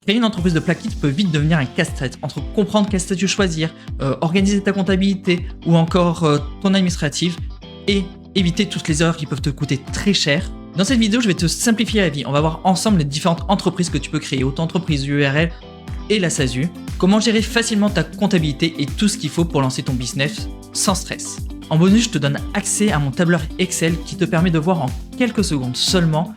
Créer une entreprise de plaquettes peut vite devenir un casse-tête entre comprendre quel statut choisir, organiser ta comptabilité ou encore ton administratif et éviter toutes les erreurs qui peuvent te coûter très cher. Dans cette vidéo, je vais te simplifier la vie. On va voir ensemble les différentes entreprises que tu peux créer, auto-entreprise, URL et la SASU, comment gérer facilement ta comptabilité et tout ce qu'il faut pour lancer ton business sans stress. En bonus, je te donne accès à mon tableur Excel qui te permet de voir en quelques secondes seulement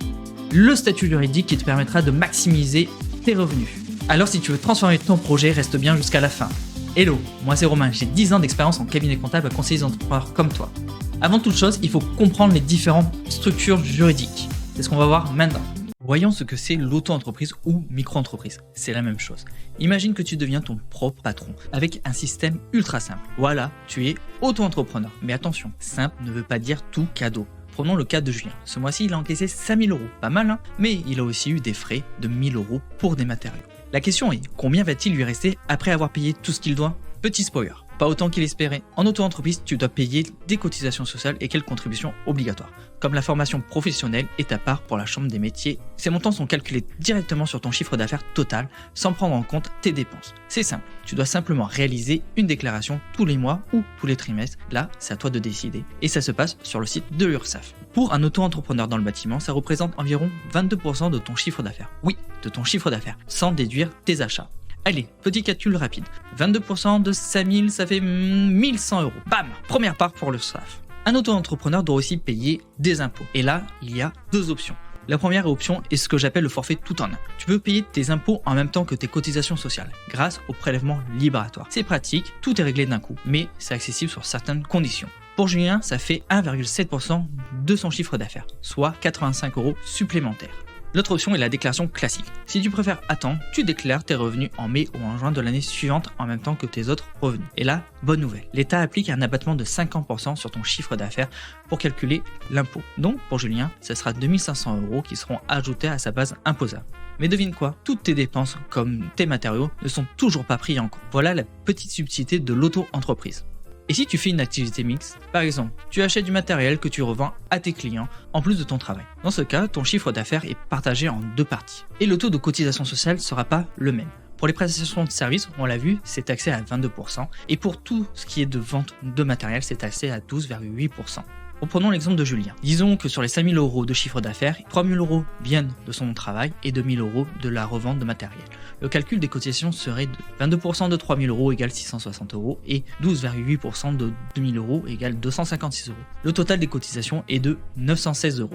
le statut juridique qui te permettra de maximiser tes revenus. Alors si tu veux transformer ton projet, reste bien jusqu'à la fin. Hello, moi c'est Romain, j'ai 10 ans d'expérience en cabinet comptable à conseiller les entrepreneurs comme toi. Avant toute chose, il faut comprendre les différentes structures juridiques. C'est ce qu'on va voir maintenant. Voyons ce que c'est l'auto-entreprise ou micro-entreprise. C'est la même chose. Imagine que tu deviens ton propre patron avec un système ultra simple. Voilà, tu es auto-entrepreneur. Mais attention, simple ne veut pas dire tout cadeau. Prenons le cas de Julien. Ce mois-ci, il a encaissé 5000 €. Pas mal, hein? Mais il a aussi eu des frais de 1000 € pour des matériaux. La question est, combien va-t-il lui rester après avoir payé tout ce qu'il doit? Petit spoiler, pas autant qu'il espérait. En auto-entreprise, tu dois payer des cotisations sociales et quelques contributions obligatoires, comme la formation professionnelle et ta part pour la chambre des métiers. Ces montants sont calculés directement sur ton chiffre d'affaires total, sans prendre en compte tes dépenses. C'est simple, tu dois simplement réaliser une déclaration tous les mois ou tous les trimestres. Là, c'est à toi de décider. Et ça se passe sur le site de l'URSSAF. Pour un auto-entrepreneur dans le bâtiment, ça représente environ 22% de ton chiffre d'affaires. Oui, de ton chiffre d'affaires, sans déduire tes achats. Allez, petit calcul rapide. 22% de 5000, ça fait 1100 €. Bam! Première part pour le SAF. Un auto-entrepreneur doit aussi payer des impôts. Et là, il y a deux options. La première option est ce que j'appelle le forfait tout en un. Tu peux payer tes impôts en même temps que tes cotisations sociales, grâce au prélèvement libératoire. C'est pratique, tout est réglé d'un coup, mais c'est accessible sur certaines conditions. Pour Julien, ça fait 1,7% de son chiffre d'affaires, soit 85 € supplémentaires. L'autre option est la déclaration classique. Si tu préfères attendre, tu déclares tes revenus en mai ou en juin de l'année suivante en même temps que tes autres revenus. Et là, bonne nouvelle, l'État applique un abattement de 50% sur ton chiffre d'affaires pour calculer l'impôt. Donc pour Julien, ce sera 2500 € qui seront ajoutés à sa base imposable. Mais devine quoi, toutes tes dépenses comme tes matériaux ne sont toujours pas pris en compte. Voilà la petite subtilité de l'auto-entreprise. Et si tu fais une activité mixte, par exemple, tu achètes du matériel que tu revends à tes clients en plus de ton travail. Dans ce cas, ton chiffre d'affaires est partagé en deux parties. Et le taux de cotisation sociale ne sera pas le même. Pour les prestations de services, on l'a vu, c'est taxé à 22%. Et pour tout ce qui est de vente de matériel, c'est taxé à 12,8%. Reprenons l'exemple de Julien. Disons que sur les 5000 € de chiffre d'affaires, 3000 € viennent de son travail et 2000 € de la revente de matériel. Le calcul des cotisations serait de 22% de 3000 € égale 660 € et 12,8% de 2000 € égale 256 €. Le total des cotisations est de 916 €.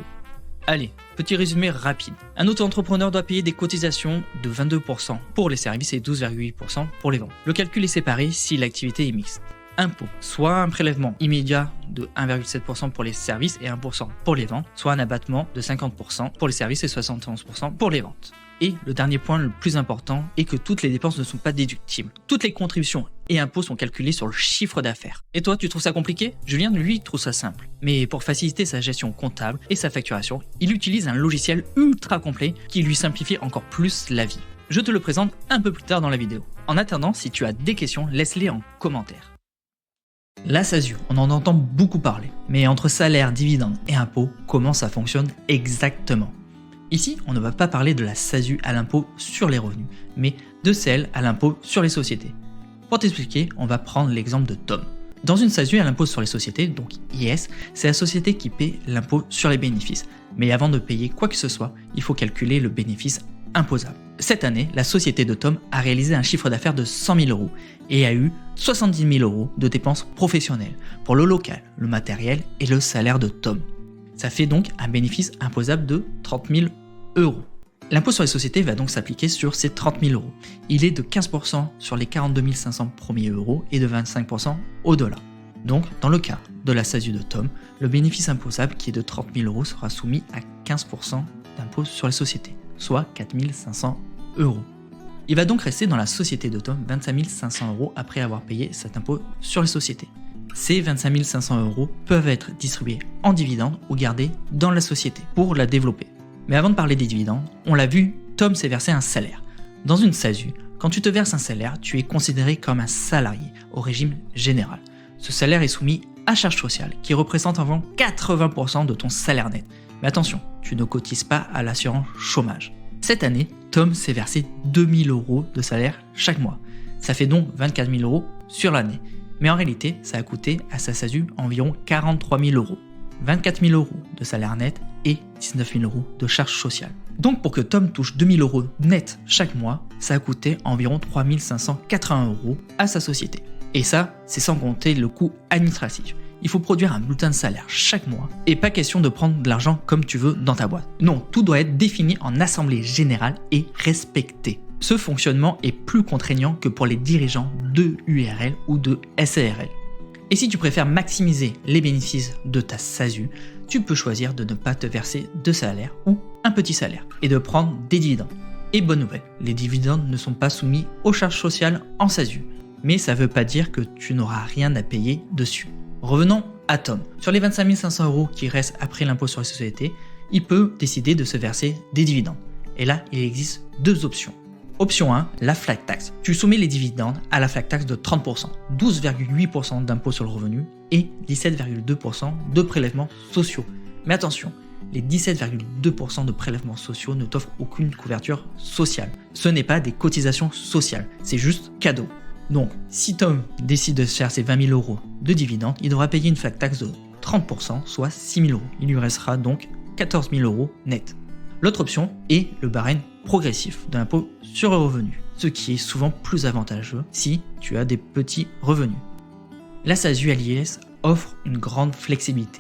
Allez, petit résumé rapide. Un auto-entrepreneur doit payer des cotisations de 22% pour les services et 12,8% pour les ventes. Le calcul est séparé si l'activité est mixte. Impôt, soit un prélèvement immédiat de 1,7% pour les services et 1% pour les ventes, soit un abattement de 50% pour les services et 71% pour les ventes. Et le dernier point le plus important est que toutes les dépenses ne sont pas déductibles. Toutes les contributions et impôts sont calculés sur le chiffre d'affaires. Et toi, tu trouves ça compliqué? Julien, lui, trouve ça simple. Mais pour faciliter sa gestion comptable et sa facturation, il utilise un logiciel ultra complet qui lui simplifie encore plus la vie. Je te le présente un peu plus tard dans la vidéo. En attendant, si tu as des questions, laisse-les en commentaire. La SASU, on en entend beaucoup parler, mais entre salaire, dividendes et impôts, comment ça fonctionne exactement? Ici, on ne va pas parler de la SASU à l'impôt sur les revenus, mais de celle à l'impôt sur les sociétés. Pour t'expliquer, on va prendre l'exemple de Tom. Dans une SASU à l'impôt sur les sociétés, donc IS, c'est la société qui paie l'impôt sur les bénéfices. Mais avant de payer quoi que ce soit, il faut calculer le bénéfice imposable. Cette année, la société de Tom a réalisé un chiffre d'affaires de 100 000 € et a eu 70 000 € de dépenses professionnelles pour le local, le matériel et le salaire de Tom. Ça fait donc un bénéfice imposable de 30 000 €. L'impôt sur les sociétés va donc s'appliquer sur ces 30 000 €. Il est de 15% sur les 42 500 premiers euros et de 25% au-delà. Donc, dans le cas de la SASU de Tom, le bénéfice imposable qui est de 30 000 € sera soumis à 15% d'impôt sur les sociétés, soit 4 500 €. Il va donc rester dans la société de Tom 25 500 € après avoir payé cet impôt sur les sociétés. Ces 25 500 € peuvent être distribués en dividendes ou gardés dans la société pour la développer. Mais avant de parler des dividendes, on l'a vu, Tom s'est versé un salaire. Dans une SASU, quand tu te verses un salaire, tu es considéré comme un salarié au régime général. Ce salaire est soumis à charges sociales qui représentent environ 80% de ton salaire net. Mais attention, tu ne cotises pas à l'assurance chômage. Cette année, Tom s'est versé 2000 € de salaire chaque mois. Ça fait donc 24 000 € sur l'année. Mais en réalité, ça a coûté à sa SASU environ 43 000 €. 24 000 € de salaire net et 19 000 € de charges sociales. Donc pour que Tom touche 2 000 € net chaque mois, ça a coûté environ 3 580 € à sa société. Et ça, c'est sans compter le coût administratif. Il faut produire un bulletin de salaire chaque mois et pas question de prendre de l'argent comme tu veux dans ta boîte. Non, tout doit être défini en assemblée générale et respecté. Ce fonctionnement est plus contraignant que pour les dirigeants de URL ou de SARL. Et si tu préfères maximiser les bénéfices de ta SASU, tu peux choisir de ne pas te verser de salaire ou un petit salaire et de prendre des dividendes. Et bonne nouvelle, les dividendes ne sont pas soumis aux charges sociales en SASU, mais ça ne veut pas dire que tu n'auras rien à payer dessus. Revenons à Tom. Sur les 25 500 € qui restent après l'impôt sur les sociétés, il peut décider de se verser des dividendes. Et là, il existe deux options. Option 1, la flat tax. Tu soumets les dividendes à la flat tax de 30%, 12,8% d'impôt sur le revenu et 17,2% de prélèvements sociaux. Mais attention, les 17,2% de prélèvements sociaux ne t'offrent aucune couverture sociale. Ce n'est pas des cotisations sociales, c'est juste cadeau. Donc, si Tom décide de se faire ses 20 000 € de dividendes, il devra payer une flat tax de 30%, soit 6 000 €. Il lui restera donc 14 000 € net. L'autre option est le barème progressif de l'impôt sur le revenu, ce qui est souvent plus avantageux si tu as des petits revenus. La SASU à l'IS offre une grande flexibilité,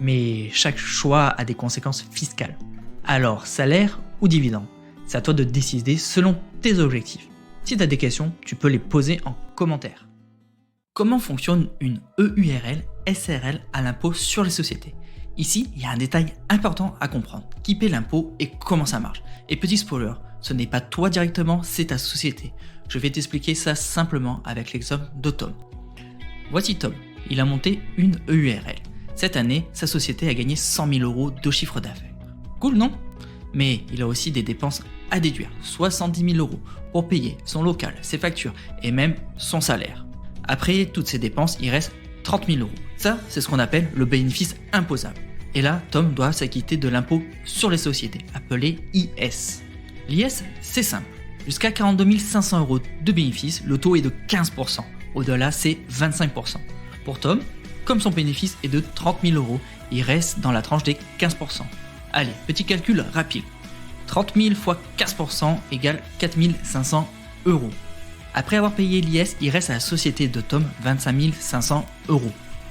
mais chaque choix a des conséquences fiscales. Alors, salaire ou dividende, c'est à toi de décider selon tes objectifs. Si tu as des questions, tu peux les poser en commentaire. Comment fonctionne une EURL SARL à l'impôt sur les sociétés? Ici, il y a un détail important à comprendre. Qui paie l'impôt et comment ça marche? Et petit spoiler, ce n'est pas toi directement, c'est ta société. Je vais t'expliquer ça simplement avec l'exemple de Tom. Voici Tom, il a monté une EURL. Cette année, sa société a gagné 100 000 € de chiffre d'affaires. Cool, non? Mais il a aussi des dépenses à déduire, 70 000 € pour payer son local, ses factures et même son salaire. Après toutes ces dépenses, il reste 30 000 €. Ça, c'est ce qu'on appelle le bénéfice imposable. Et là, Tom doit s'acquitter de l'impôt sur les sociétés, appelé IS. L'IS, c'est simple. Jusqu'à 42 500 € de bénéfice, le taux est de 15%. Au-delà, c'est 25%. Pour Tom, comme son bénéfice est de 30 000 €, il reste dans la tranche des 15%. Allez, petit calcul rapide. 30 000 fois 15% égale 4 500 €. Après avoir payé l'IS, il reste à la société de Tom 25 500 €.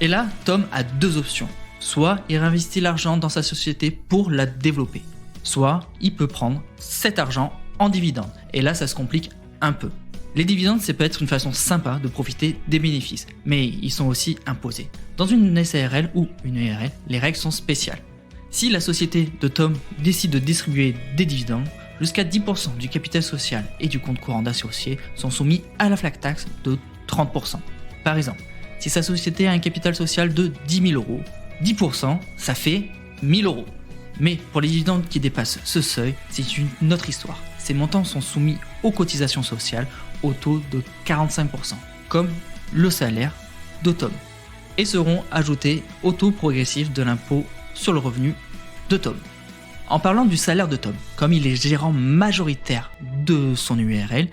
Et là, Tom a deux options. Soit il réinvestit l'argent dans sa société pour la développer, soit il peut prendre cet argent en dividendes. Et là, ça se complique un peu. Les dividendes, ça peut être une façon sympa de profiter des bénéfices, mais ils sont aussi imposés. Dans une SARL ou une EURL, les règles sont spéciales. Si la société de Tom décide de distribuer des dividendes, jusqu'à 10% du capital social et du compte courant d'associé sont soumis à la flat tax de 30%. Par exemple, si sa société a un capital social de 10 000 €, 10%, ça fait 1 000 €. Mais pour les dividendes qui dépassent ce seuil, c'est une autre histoire. Ces montants sont soumis aux cotisations sociales au taux de 45%, comme le salaire de Tom, et seront ajoutés au taux progressif de l'impôt sur le revenu de Tom. En parlant du salaire de Tom, comme il est gérant majoritaire de son URL,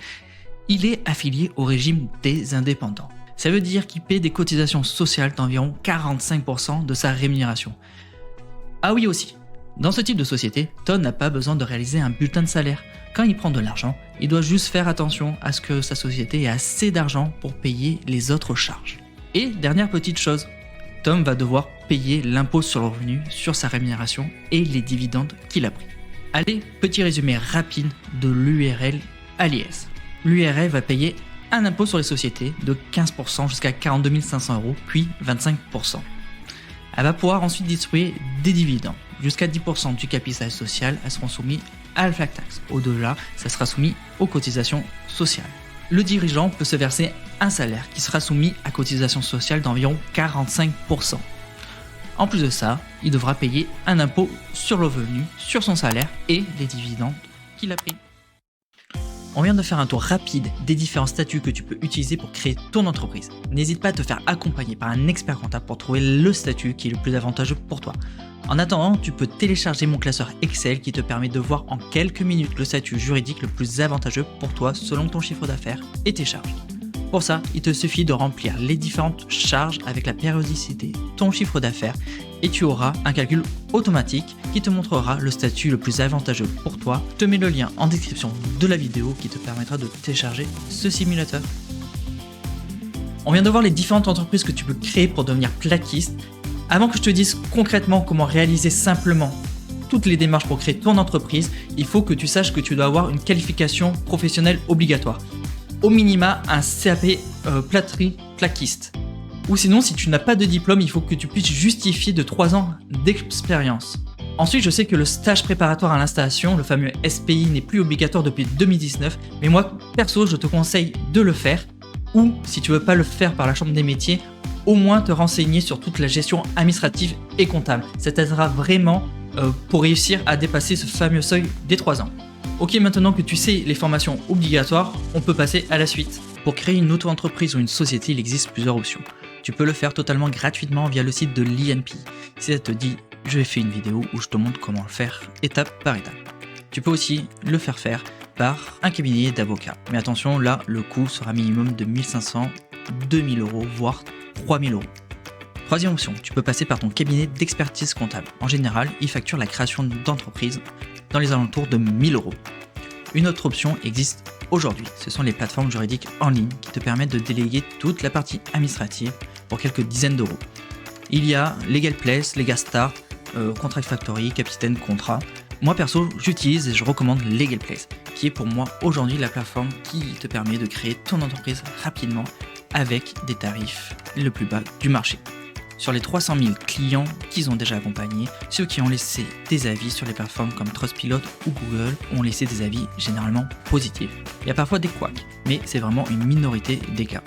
il est affilié au régime des indépendants. Ça veut dire qu'il paie des cotisations sociales d'environ 45% de sa rémunération. Ah oui aussi, dans ce type de société, Tom n'a pas besoin de réaliser un bulletin de salaire. Quand il prend de l'argent, il doit juste faire attention à ce que sa société ait assez d'argent pour payer les autres charges. Et dernière petite chose, Tom va devoir payer l'impôt sur le revenu sur sa rémunération et les dividendes qu'il a pris. Allez, petit résumé rapide de l'URL à l'IS. L'URL va payer un impôt sur les sociétés de 15% jusqu'à 42 500 €, puis 25%. Elle va pouvoir ensuite distribuer des dividendes. Jusqu'à 10% du capital social, elles seront soumises à la flat tax. Au-delà, ça sera soumis aux cotisations sociales. Le dirigeant peut se verser un salaire qui sera soumis à cotisations sociales d'environ 45%. En plus de ça, il devra payer un impôt sur le revenu, sur son salaire et les dividendes qu'il a pris. On vient de faire un tour rapide des différents statuts que tu peux utiliser pour créer ton entreprise. N'hésite pas à te faire accompagner par un expert comptable pour trouver le statut qui est le plus avantageux pour toi. En attendant, tu peux télécharger mon classeur Excel qui te permet de voir en quelques minutes le statut juridique le plus avantageux pour toi selon ton chiffre d'affaires et tes charges. Pour ça, il te suffit de remplir les différentes charges avec la périodicité, ton chiffre d'affaires et tu auras un calcul automatique qui te montrera le statut le plus avantageux pour toi. Je te mets le lien en description de la vidéo qui te permettra de télécharger ce simulateur. On vient de voir les différentes entreprises que tu peux créer pour devenir plaquiste. Avant que je te dise concrètement comment réaliser simplement toutes les démarches pour créer ton entreprise, il faut que tu saches que tu dois avoir une qualification professionnelle obligatoire. Au minima, un CAP plâtrerie plaquiste. Ou sinon, si tu n'as pas de diplôme, il faut que tu puisses justifier de 3 ans d'expérience. Ensuite, je sais que le stage préparatoire à l'installation, le fameux SPI, n'est plus obligatoire depuis 2019, mais moi, perso, je te conseille de le faire. Ou, si tu veux pas le faire par la Chambre des métiers, au moins te renseigner sur toute la gestion administrative et comptable. Ça t'aidera vraiment pour réussir à dépasser ce fameux seuil des 3 ans. Ok, maintenant que tu sais les formations obligatoires, on peut passer à la suite. Pour créer une auto-entreprise ou une société, il existe plusieurs options. Tu peux le faire totalement gratuitement via le site de l'INPI. Si ça te dit, je vais faire une vidéo où je te montre comment le faire étape par étape. Tu peux aussi le faire par un cabinet d'avocats. Mais attention, là, le coût sera minimum de 1500, 2000 euros, voire 3000 euros. Troisième option, tu peux passer par ton cabinet d'expertise comptable. En général, il facture la création d'entreprise dans les alentours de 1000 euros. Une autre option existe aujourd'hui, ce sont les plateformes juridiques en ligne qui te permettent de déléguer toute la partie administrative pour quelques dizaines d'euros. Il y a LegalPlace, LegalStart, Contract Factory, Capitaine Contrat. Moi perso, j'utilise et je recommande LegalPlace, qui est pour moi aujourd'hui la plateforme qui te permet de créer ton entreprise rapidement avec des tarifs le plus bas du marché. Sur les 300 000 clients qu'ils ont déjà accompagnés, ceux qui ont laissé des avis sur les plateformes comme Trustpilot ou Google ont laissé des avis généralement positifs. Il y a parfois des couacs, mais c'est vraiment une minorité des cas.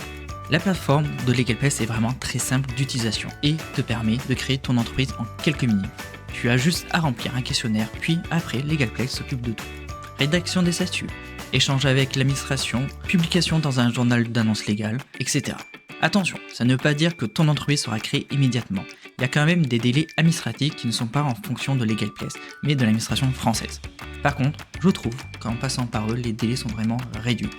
La plateforme de LegalPlace est vraiment très simple d'utilisation et te permet de créer ton entreprise en quelques minutes. Tu as juste à remplir un questionnaire, puis après LegalPlace s'occupe de tout. Rédaction des statuts, échange avec l'administration, publication dans un journal d'annonces légales, etc. Attention, ça ne veut pas dire que ton entreprise sera créée immédiatement. Il y a quand même des délais administratifs qui ne sont pas en fonction de LegalPlace, mais de l'administration française. Par contre, je trouve qu'en passant par eux, les délais sont vraiment réduits.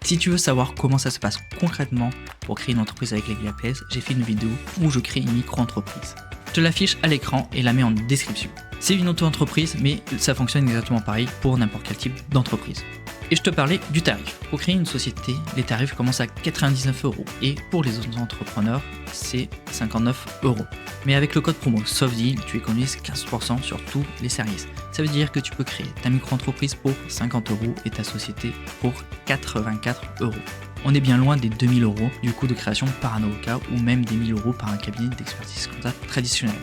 Si tu veux savoir comment ça se passe concrètement pour créer une entreprise avec LegalPlace, j'ai fait une vidéo où je crée une micro-entreprise. Je te l'affiche à l'écran et la mets en description. C'est une auto-entreprise, mais ça fonctionne exactement pareil pour n'importe quel type d'entreprise. Et je te parlais du tarif. Pour créer une société, les tarifs commencent à 99 € et pour les autres entrepreneurs, c'est 59 €. Mais avec le code promo SOFTDEAL, tu économises 15% sur tous les services. Ça veut dire que tu peux créer ta micro-entreprise pour 50 € et ta société pour 84 €. On est bien loin des 2000 € du coût de création par un avocat ou même des 1000 € par un cabinet d'expertise comptable traditionnel.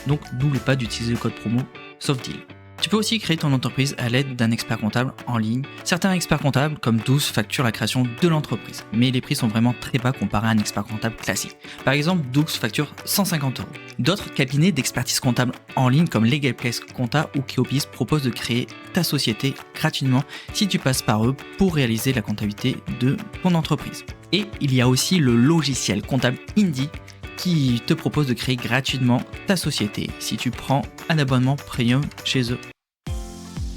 Donc n'oublie pas d'utiliser le code promo SOFTDEAL. Tu peux aussi créer ton entreprise à l'aide d'un expert comptable en ligne. Certains experts comptables, comme 12, facturent la création de l'entreprise, mais les prix sont vraiment très bas comparé à un expert comptable classique. Par exemple, 12 facture 150 €. D'autres cabinets d'expertise comptable en ligne, comme LegalPlace Compta ou Keopis, proposent de créer ta société gratuitement si tu passes par eux pour réaliser la comptabilité de ton entreprise. Et il y a aussi le logiciel comptable Indy qui te propose de créer gratuitement ta société si tu prends un abonnement premium chez eux.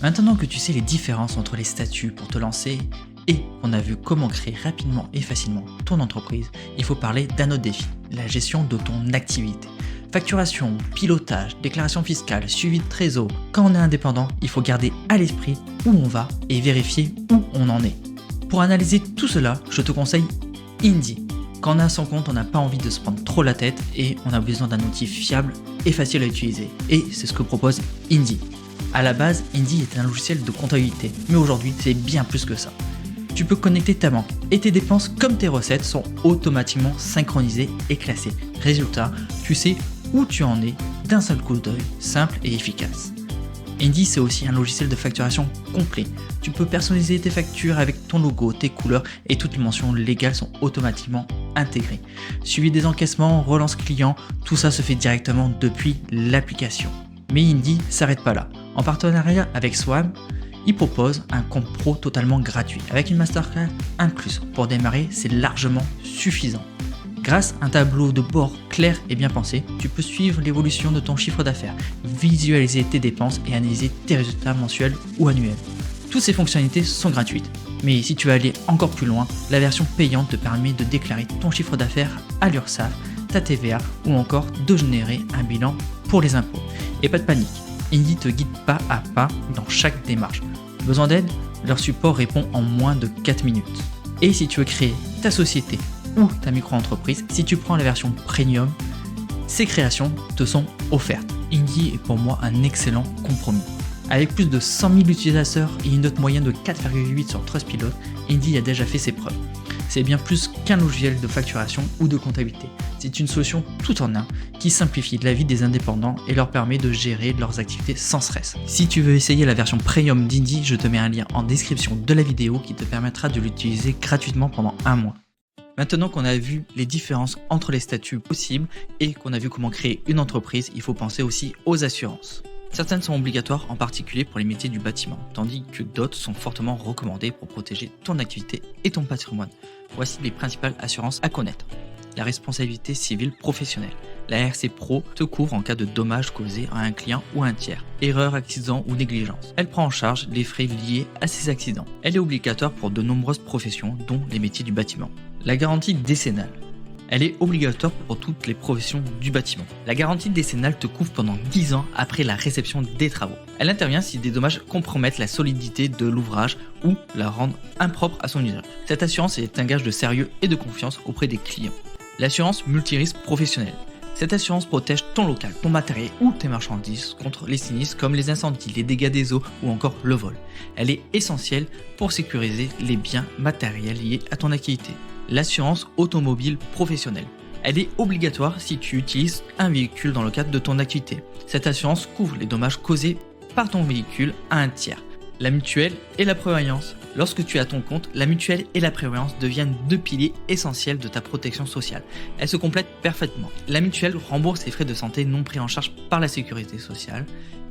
Maintenant que tu sais les différences entre les statuts pour te lancer et qu'on a vu comment créer rapidement et facilement ton entreprise, il faut parler d'un autre défi, la gestion de ton activité. Facturation, pilotage, déclaration fiscale, suivi de trésor. Quand on est indépendant, il faut garder à l'esprit où on va et vérifier où on en est. Pour analyser tout cela, je te conseille Indy. Quand on a son compte, on n'a pas envie de se prendre trop la tête et on a besoin d'un outil fiable et facile à utiliser. Et c'est ce que propose Indy. À la base, Indy est un logiciel de comptabilité, mais aujourd'hui, c'est bien plus que ça. Tu peux connecter ta banque et tes dépenses comme tes recettes sont automatiquement synchronisées et classées. Résultat, tu sais où tu en es d'un seul coup d'œil, simple et efficace. Indy, c'est aussi un logiciel de facturation complet. Tu peux personnaliser tes factures avec ton logo, tes couleurs et toutes les mentions légales sont automatiquement intégrées. Suivi des encaissements, relance client, tout ça se fait directement depuis l'application. Mais Indy s'arrête pas là. En partenariat avec Swan, Il propose un compte pro totalement gratuit avec une masterclass incluse. Pour démarrer, c'est largement suffisant. Grâce à un tableau de bord clair et bien pensé, tu peux suivre l'évolution de ton chiffre d'affaires, visualiser tes dépenses et analyser tes résultats mensuels ou annuels. Toutes ces fonctionnalités sont gratuites, mais si tu veux aller encore plus loin, la version payante te permet de déclarer ton chiffre d'affaires à l'URSSAF, ta TVA ou encore de générer un bilan pour les impôts. Et pas de panique, Indy te guide pas à pas dans chaque démarche. Besoin d'aide? Leur support répond en moins de 4 minutes. Et si tu veux créer ta société ou ta micro-entreprise, si tu prends la version premium, ces créations te sont offertes. Indy est pour moi un excellent compromis. Avec plus de 100 000 utilisateurs et une note moyenne de 4,8 sur Trustpilot, Indy a déjà fait ses preuves. C'est bien plus qu'un logiciel de facturation ou de comptabilité. C'est une solution tout en un qui simplifie la vie des indépendants et leur permet de gérer leurs activités sans stress. Si tu veux essayer la version premium d'Indy, je te mets un lien en description de la vidéo qui te permettra de l'utiliser gratuitement pendant un mois. Maintenant qu'on a vu les différences entre les statuts possibles et qu'on a vu comment créer une entreprise, il faut penser aussi aux assurances. Certaines sont obligatoires, en particulier pour les métiers du bâtiment, tandis que d'autres sont fortement recommandées pour protéger ton activité et ton patrimoine. Voici les principales assurances à connaître. La responsabilité civile professionnelle. La RC Pro te couvre en cas de dommages causés à un client ou à un tiers, erreur, accident ou négligence. Elle prend en charge les frais liés à ces accidents. Elle est obligatoire pour de nombreuses professions, dont les métiers du bâtiment. La garantie décennale. Elle est obligatoire pour toutes les professions du bâtiment. La garantie décennale te couvre pendant 10 ans après la réception des travaux. Elle intervient si des dommages compromettent la solidité de l'ouvrage ou la rendent impropre à son usage. Cette assurance est un gage de sérieux et de confiance auprès des clients. L'assurance multirisque professionnelle. Cette assurance protège ton local, ton matériel ou tes marchandises contre les sinistres comme les incendies, les dégâts des eaux ou encore le vol. Elle est essentielle pour sécuriser les biens matériels liés à ton activité. L'assurance automobile professionnelle. Elle est obligatoire si tu utilises un véhicule dans le cadre de ton activité. Cette assurance couvre les dommages causés par ton véhicule à un tiers. La mutuelle et la prévoyance. Lorsque tu as ton compte, la mutuelle et la prévoyance deviennent deux piliers essentiels de ta protection sociale. Elles se complètent parfaitement. La mutuelle rembourse les frais de santé non pris en charge par la sécurité sociale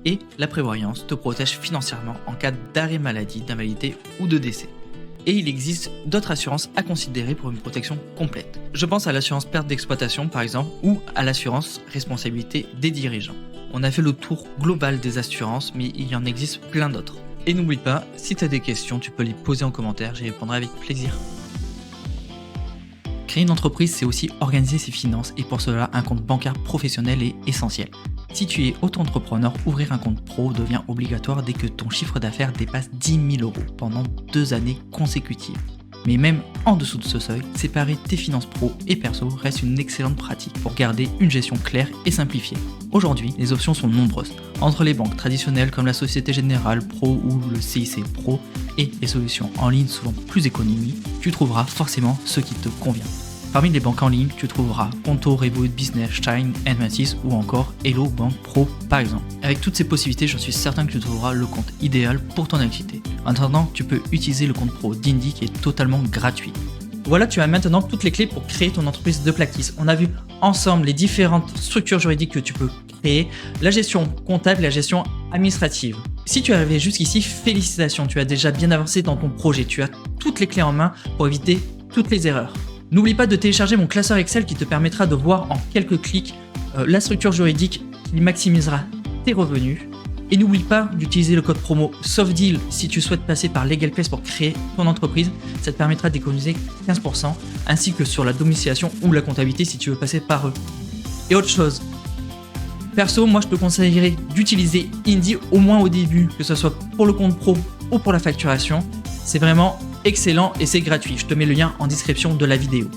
et la prévoyance te protège financièrement en cas d'arrêt maladie, d'invalidité ou de décès. Et il existe d'autres assurances à considérer pour une protection complète. Je pense à l'assurance perte d'exploitation par exemple ou à l'assurance responsabilité des dirigeants. On a fait le tour global des assurances, mais il y en existe plein d'autres. Et n'oublie pas, si tu as des questions, tu peux les poser en commentaire, j'y répondrai avec plaisir. Créer une entreprise, c'est aussi organiser ses finances et pour cela, un compte bancaire professionnel est essentiel. Si tu es auto-entrepreneur, ouvrir un compte pro devient obligatoire dès que ton chiffre d'affaires dépasse 10 000 € pendant 2 années consécutives. Mais même en dessous de ce seuil, séparer tes finances pro et perso reste une excellente pratique pour garder une gestion claire et simplifiée. Aujourd'hui, les options sont nombreuses. Entre les banques traditionnelles comme la Société Générale Pro ou le CIC Pro et les solutions en ligne souvent plus économiques, tu trouveras forcément ce qui te convient. Parmi les banques en ligne, tu trouveras Conto, Revolut Business, Shine, N26 ou encore Hello Bank Pro par exemple. Avec toutes ces possibilités, je suis certain que tu trouveras le compte idéal pour ton activité. En attendant, tu peux utiliser le compte pro d'Indy qui est totalement gratuit. Voilà, tu as maintenant toutes les clés pour créer ton entreprise de practice. On a vu ensemble les différentes structures juridiques que tu peux créer, la gestion comptable et la gestion administrative. Si tu es arrivé jusqu'ici, félicitations, tu as déjà bien avancé dans ton projet. Tu as toutes les clés en main pour éviter toutes les erreurs. N'oublie pas de télécharger mon classeur Excel qui te permettra de voir en quelques clics la structure juridique qui maximisera tes revenus. Et n'oublie pas d'utiliser le code promo SOFTDEAL si tu souhaites passer par LegalPlace pour créer ton entreprise. Ça te permettra d'économiser 15% ainsi que sur la domiciliation ou la comptabilité si tu veux passer par eux. Et autre chose, perso, moi je te conseillerais d'utiliser Indy au moins au début, que ce soit pour le compte pro ou pour la facturation. C'est vraiment excellent et c'est gratuit. Je te mets le lien en description de la vidéo.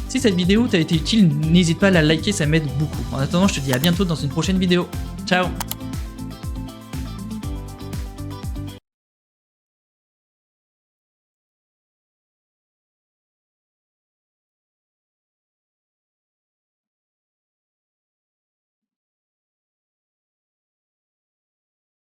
Si cette vidéo t'a été utile, n'hésite pas à la liker, ça m'aide beaucoup. En attendant, je te dis à bientôt dans une prochaine vidéo. Ciao!